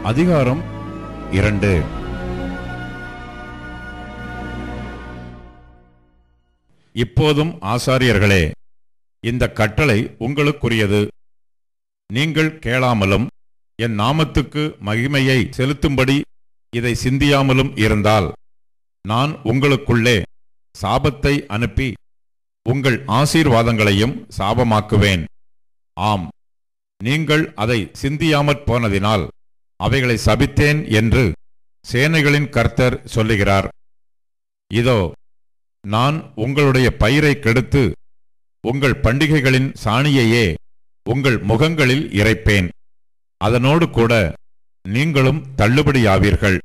அதிகாரம் 2. இப்போதும் ஆசாரியர்களே, இந்த கட்டளை உங்களுக்குரியது. நீங்கள் கேளாமலும் என் நாமத்துக்கு மகிமையை செலுத்தும்படி இதை சிந்தியாமலும் இருந்தால், நான் உங்களுக்குள்ளே சாபத்தை அனுப்பி உங்கள் ஆசீர்வாதங்களையும் சாபமாக்குவேன். ஆம், நீங்கள் அதை சிந்தியாமற் போனதினால் அவைகளை சபித்தேன் என்று சேனைகளின் கர்த்தர் சொல்லுகிறார். இதோ, நான் உங்களுடைய பயிரை கெடுத்து உங்கள் பண்டிகைகளின் சாணியையே உங்கள் முகங்களில் இறைப்பேன். அதனோடு கூட நீங்களும் தள்ளுபடியாவீர்கள்.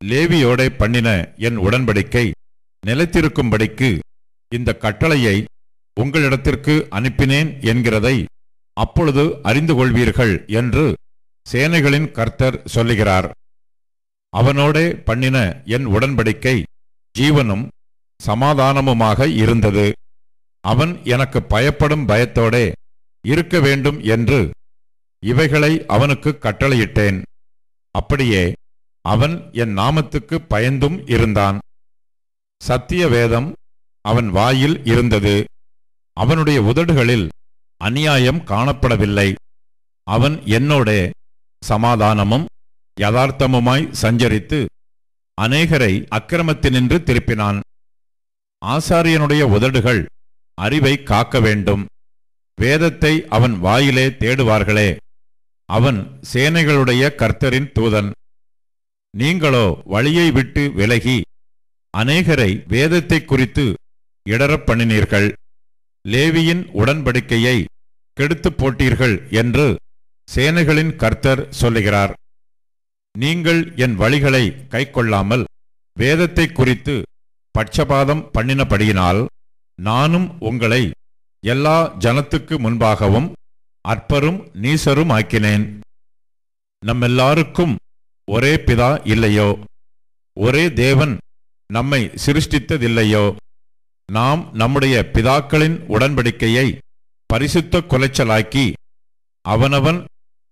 லேவியோடே பண்ணின என் உடன்படிக்கை நிலைத்திருக்கும்படிக்கு இந்த கட்டளையை உங்களிடத்திற்கு அனுப்பினேன் என்கிறதை அப்பொழுது அறிந்து கொள்வீர்கள் என்று சேனைகளின் கர்த்தர் சொல்லுகிறார். அவனோடே பண்ணின என் உடன்படிக்கை ஜீவனும் சமாதானமுமாக இருந்தது. அவன் எனக்கு பயப்படும் பயத்தோடே இருக்க வேண்டும் என்று இவைகளை அவனுக்கு கட்டளையிட்டேன். அப்படியே அவன் என் நாமத்துக்கு பயந்தும் இருந்தான். சத்திய வேதம் அவன் வாயில் இருந்தது. அவனுடைய உதடுகளில் அநியாயம் காணப்படவில்லை. அவன் என்னோடே சமாதானமும் யதார்த்தமுமாய் சஞ்சரித்து அநேகரை அக்கிரமத்தினின்று திருப்பினான். ஆசாரியனுடைய உதடுகள் அறிவை காக்க வேண்டும். வேதத்தை அவன் வாயிலே தேடுவார்களே. அவன் சேனைகளுடைய கர்த்தரின் தூதன். நீங்களோ வழியை விட்டு விலகி அநேகரை வேதத்தை குறித்து இடறப் பண்ணினீர்கள். லேவியின் உடன்படிக்கையை கெடுத்துப் போட்டீர்கள் என்று சேனைகளின் கர்த்தர் சொல்லுகிறார். நீங்கள் என் வழிகளை கைக்கொள்ளாமல் வேதத்தை குறித்து பட்சபாதம் பண்ணினபடியினால் நானும் உங்களை எல்லா ஜனத்துக்கு முன்பாகவும் அற்பரும் நீசரும் ஆக்கினேன். நம்மெல்லாருக்கும் ஒரே பிதா இல்லையோ? ஒரே தேவன் நம்மை சிருஷ்டித்ததில்லையோ? நாம் நம்முடைய பிதாக்களின் உடன்படிக்கையை பரிசுத்த குலைச்சலாக்கி அவனவன்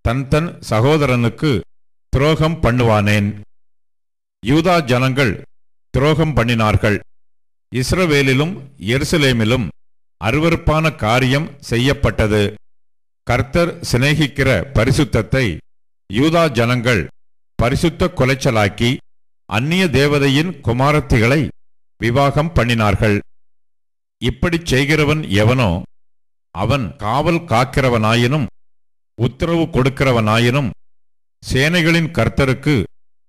தன் தன் சகோதரனுக்கு துரோகம் பண்ணுவானேன்? யூதா ஜனங்கள் துரோகம் பண்ணினார்கள். இஸ்ரவேலிலும் எருசலேமிலும் அருவருப்பான காரியம் செய்யப்பட்டது. கர்த்தர் சிநேகிக்கிற பரிசுத்தத்தை யூதா ஜனங்கள் பரிசுத்த குலைச்சலாக்கி அந்நிய தேவதையின் குமாரத்திகளை விவாகம் பண்ணினார்கள். இப்படிச் செய்கிறவன் எவனோ அவன் காவல் காக்கிறவனாயினும் உத்தரவு கொடுக்கிறவனாயினும் சேனைகளின் கர்த்தருக்கு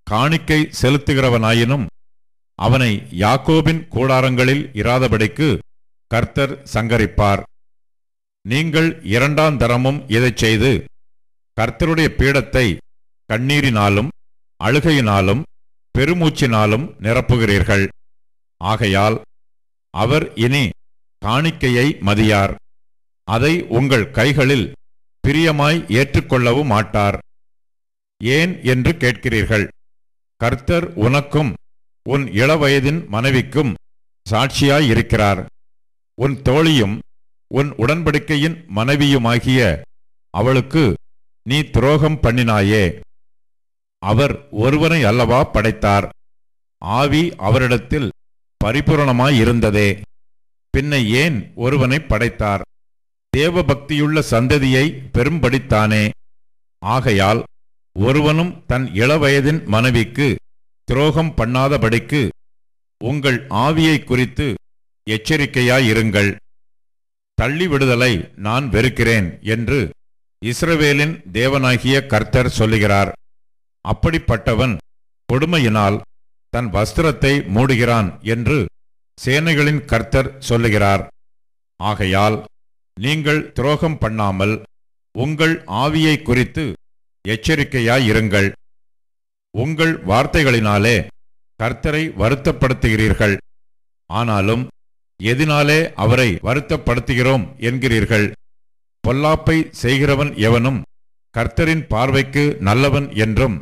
காணிக்கை செலுத்துகிறவனாயினும் அவனை யாக்கோபின் கூடாரங்களில் இராதபடிக்கு கர்த்தர் சங்கரிப்பார். நீங்கள் இரண்டாந்தரமும் இதைச் செய்து கர்த்தருடைய பீடத்தை கண்ணீரினாலும் அழுகையினாலும் பெருமூச்சினாலும் நிரப்புகிறீர்கள். ஆகையால் அவர் இனி காணிக்கையை மதியார். அதை உங்கள் கைகளில் பிரியமாய் ஏற்றுக்கொள்ளவும் மாட்டார். ஏன் என்று கேட்கிறீர்கள். கர்த்தர் உனக்கும் உன் இளவயதின் மனைவிக்கும் சாட்சியாயிருக்கிறார். உன் தோழியும் உன் உடன்படிக்கையின் மனைவியுமாகிய அவளுக்கு நீ துரோகம் பண்ணினாயே. அவர் ஒருவனை அல்லவா படைத்தார்? ஆவி அவரிடத்தில் பரிபூரணமாயிருந்ததே. பின்ன ஏன் ஒருவனை படைத்தார்? தேவபக்தியுள்ள சந்ததியை பெரும்படித்தானே. ஆகையால் ஒருவனும் தன் இளவயதின் மனைவிக்கு துரோகம் பண்ணாதபடிக்கு உங்கள் ஆவியை குறித்து எச்சரிக்கையாயிருங்கள். தள்ளிவிடுதலை நான் வெறுக்கிறேன் என்று இஸ்ரவேலின் தேவனாகிய கர்த்தர் சொல்லுகிறார். அப்படிப்பட்டவன் கொடுமையினால் தன் வஸ்திரத்தை மூடுகிறான் என்று சேனைகளின் கர்த்தர் சொல்லுகிறார். ஆகையால் நீங்கள் துரோகம் பண்ணாமல் உங்கள் ஆவியை குறித்து எச்சரிக்கையாயிருங்கள். உங்கள் வார்த்தைகளினாலே கர்த்தரை வருத்தப்படுத்துகிறீர்கள். ஆனாலும் எதினாலே அவரை வருத்தப்படுத்துகிறோம் என்கிறீர்கள். பொல்லாப்பை செய்கிறவன் எவனும் கர்த்தரின் பார்வைக்கு நல்லவன் என்றும்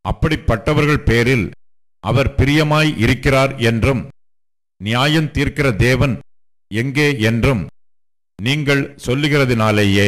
அப்படிப்பட்டவர்கள் பேரில் அவர் பிரியமாய் இருக்கிறார் என்றும் நியாயம் தீர்க்கிற தேவன் எங்கே என்றும் நீங்கள் சொல்லுகிறதினாலேயே